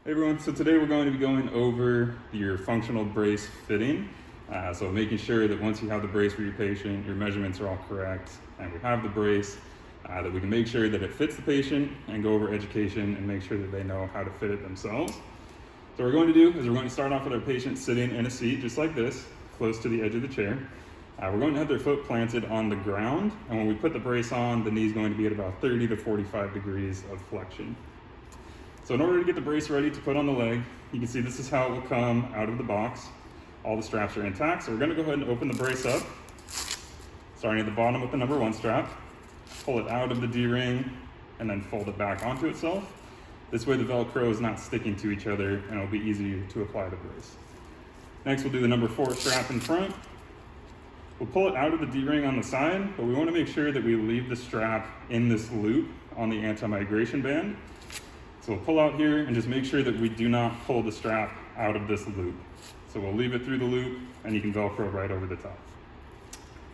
Hey everyone, so today we're going to be going over your functional brace fitting. So making sure that once you have the brace for your patient, your measurements are all correct, and we have the brace, that we can make sure that it fits the patient and go over education and make sure that they know how to fit it themselves. So what we're going to do is we're going to start off with our patient sitting in a seat just like this, close to the edge of the chair. We're going to have their foot planted on the ground, and when we put the brace on, the knee is going to be at about 30 to 45 degrees of flexion. So in order to get the brace ready to put on the leg, you can see this is how it will come out of the box. All the straps are intact, so we're going to go ahead and open the brace up, starting at the bottom with the number 1 strap, pull it out of the D-ring, and then fold it back onto itself. This way the Velcro is not sticking to each other, and it'll be easier to apply the brace. Next, we'll do the number 4 strap in front. We'll pull it out of the D-ring on the side, but we want to make sure that we leave the strap in this loop on the anti-migration band. So we'll pull out here and just make sure that we do not pull the strap out of this loop. So we'll leave it through the loop, and you can Velcro right over the top.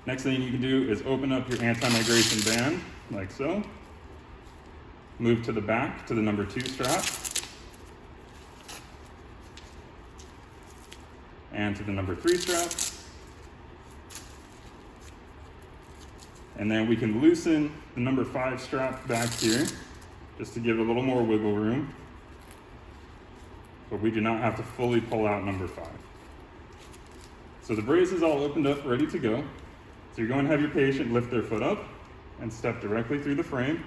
Next thing you can do is open up your anti-migration band, like so. Move to the back to the number 2 strap. And to the number 3 strap. And then we can loosen the number 5 strap back here, just to give it a little more wiggle room. But we do not have to fully pull out number 5. So the brace is all opened up, ready to go. So you're going to have your patient lift their foot up and step directly through the frame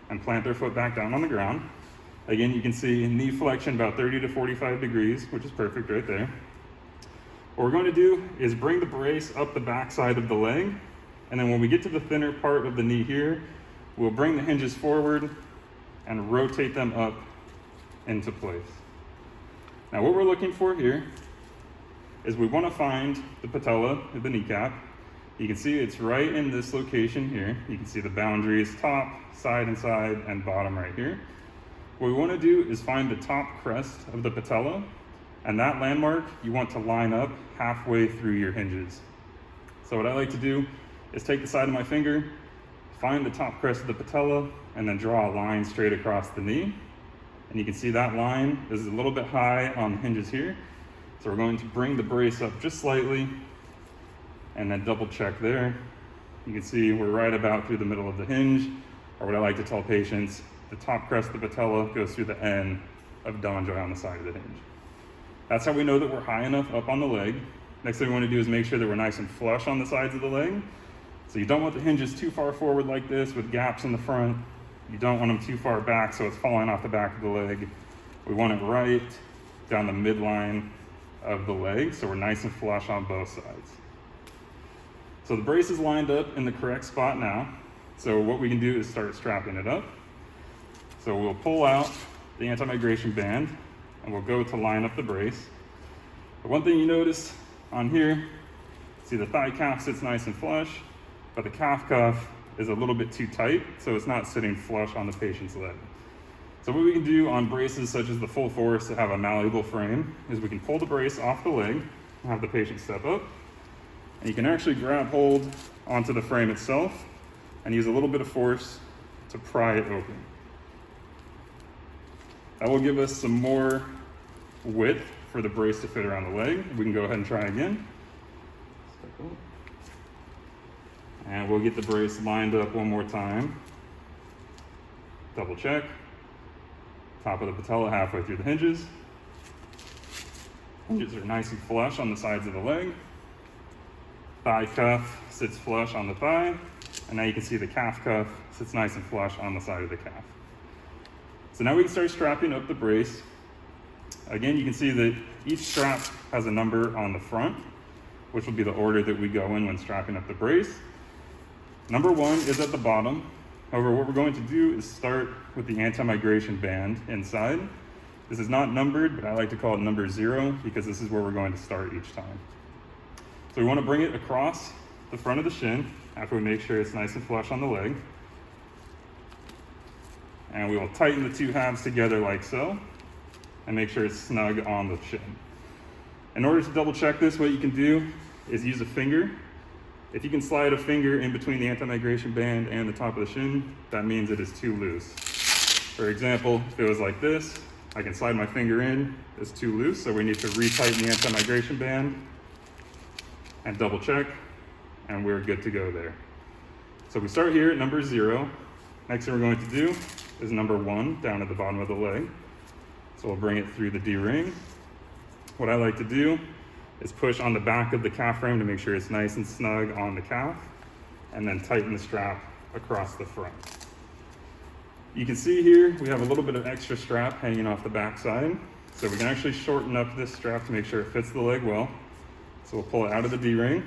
and plant their foot back down on the ground. Again, you can see knee flexion about 30 to 45 degrees, which is perfect right there. What we're going to do is bring the brace up the back side of the leg, and then when we get to the thinner part of the knee here, we'll bring the hinges forward and rotate them up into place. Now what we're looking for here is we want to find the patella of the kneecap. You can see it's right in this location here. You can see the boundaries, top, side and side, and bottom right here. What we want to do is find the top crest of the patella, and that landmark you want to line up halfway through your hinges. So what I like to do is take the side of my finger, find the top crest of the patella, and then draw a line straight across the knee. And you can see that line is a little bit high on the hinges here. So we're going to bring the brace up just slightly and then double check there. You can see we're right about through the middle of the hinge, or what I like to tell patients, the top crest of the patella goes through the end of Donjoy on the side of the hinge. That's how we know that we're high enough up on the leg. Next thing we want to do is make sure that we're nice and flush on the sides of the leg. So you don't want the hinges too far forward like this with gaps in the front. You don't want them too far back so it's falling off the back of the leg. We want it right down the midline of the leg so we're nice and flush on both sides. So the brace is lined up in the correct spot now. So what we can do is start strapping it up. So we'll pull out the anti-migration band and we'll go to line up the brace. But one thing you notice on here, see the thigh calf sits nice and flush, but the calf cuff is a little bit too tight, so it's not sitting flush on the patient's leg. So what we can do on braces such as the full force that have a malleable frame is we can pull the brace off the leg and have the patient step up, and you can actually grab hold onto the frame itself and use a little bit of force to pry it open. That will give us some more width for the brace to fit around the leg. We can go ahead and try again. And we'll get the brace lined up one more time. Double check. Top of the patella halfway through the hinges. Hinges are nice and flush on the sides of the leg. Thigh cuff sits flush on the thigh. And now you can see the calf cuff sits nice and flush on the side of the calf. So now we can start strapping up the brace. Again, you can see that each strap has a number on the front, which will be the order that we go in when strapping up the brace. Number 1 is at the bottom. However, what we're going to do is start with the anti-migration band inside. This is not numbered, but I like to call it number 0 because this is where we're going to start each time. So we want to bring it across the front of the shin after we make sure it's nice and flush on the leg. And we will tighten the 2 halves together like so and make sure it's snug on the shin. In order to double check this, what you can do is use a finger. If you can slide a finger in between the anti-migration band and the top of the shin, that means it is too loose. For example, if it was like this, I can slide my finger in, it's too loose, so we need to retighten the anti-migration band and double check, and we're good to go there. So we start here at number 0. Next thing we're going to do is number 1 down at the bottom of the leg. So we'll bring it through the D-ring. What I like to do is push on the back of the calf frame to make sure it's nice and snug on the calf, and then tighten the strap across the front. You can see here we have a little bit of extra strap hanging off the back side, so we can actually shorten up this strap to make sure it fits the leg well. So we'll pull it out of the D-ring.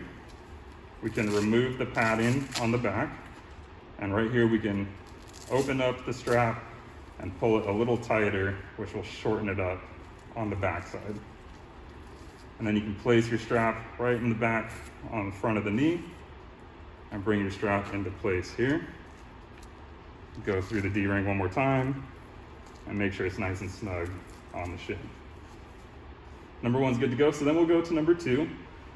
We can remove the padding on the back, and right here we can open up the strap and pull it a little tighter, which will shorten it up on the back side. And then you can place your strap right in the back on the front of the knee and bring your strap into place here. Go through the D-ring one more time and make sure it's nice and snug on the shin. Number 1's good to go, so then we'll go to number 2.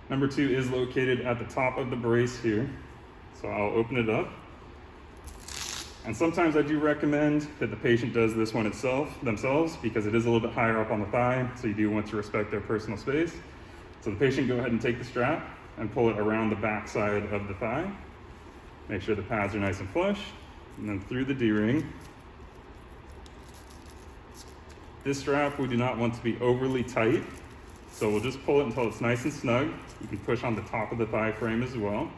Number 2 is located at the top of the brace here. So I'll open it up. And sometimes I do recommend that the patient does this one themselves because it is a little bit higher up on the thigh, so you do want to respect their personal space. So the patient go ahead and take the strap and pull it around the back side of the thigh. Make sure the pads are nice and flush, and then through the D-ring. This strap we do not want to be overly tight, so we'll just pull it until it's nice and snug. You can push on the top of the thigh frame as well,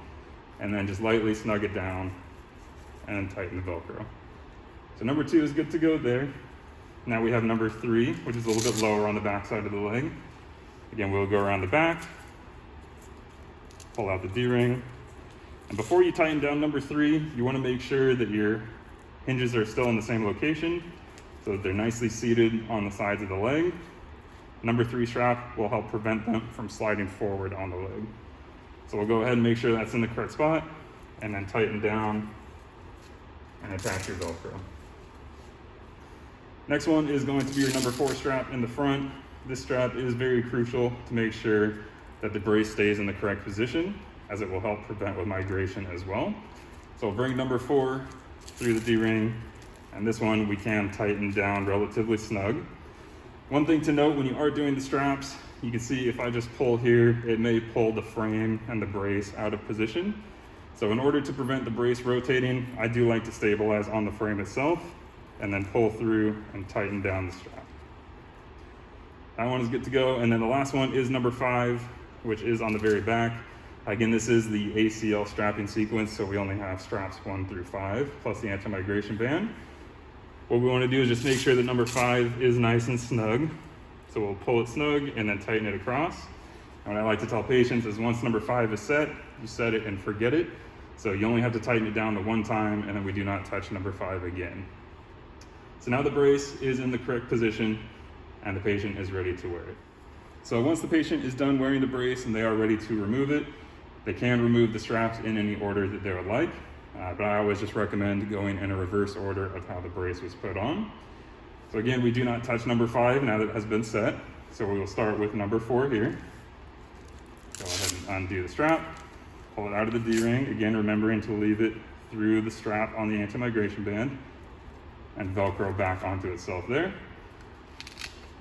and then just lightly snug it down and tighten the Velcro. So number 2 is good to go there. Now we have number 3, which is a little bit lower on the back side of the leg. Again, we'll go around the back, pull out the D-ring, and before you tighten down number 3, you want to make sure that your hinges are still in the same location so that they're nicely seated on the sides of the leg. Number 3 strap will help prevent them from sliding forward on the leg. So we'll go ahead and make sure that's in the correct spot, and then tighten down and attach your Velcro. Next one is going to be your number 4 strap in the front. This strap is very crucial to make sure that the brace stays in the correct position, as it will help prevent with migration as well. So we'll bring number 4 through the D-ring, and this one we can tighten down relatively snug. One thing to note when you are doing the straps, you can see if I just pull here, it may pull the frame and the brace out of position. So in order to prevent the brace rotating, I do like to stabilize on the frame itself and then pull through and tighten down the strap. That one is good to go. And then the last one is number 5, which is on the very back. Again, this is the ACL strapping sequence, so we only have straps 1 through 5, plus the anti-migration band. What we want to do is just make sure that number 5 is nice and snug. So we'll pull it snug and then tighten it across. And what I like to tell patients is once number 5 is set, you set it and forget it. So you only have to tighten it down the one time, and then we do not touch number 5 again. So now the brace is in the correct position and the patient is ready to wear it. So once the patient is done wearing the brace and they are ready to remove it, they can remove the straps in any order that they would like, but I always just recommend going in a reverse order of how the brace was put on. So again, we do not touch number 5 now that it has been set. So we will start with number 4 here. Go ahead and undo the strap, pull it out of the D-ring, again remembering to leave it through the strap on the anti-migration band and Velcro back onto itself there.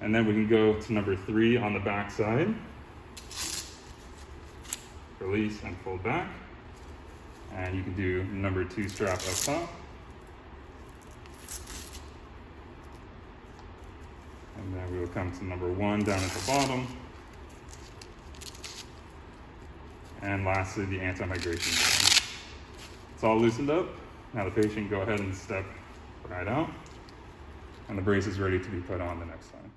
And then we can go to number 3 on the back side. Release and fold back. And you can do number 2 strap up top. And then we will come to number 1 down at the bottom. And lastly, the anti-migration band. It's all loosened up. Now the patient go ahead and step right out. And the brace is ready to be put on the next time.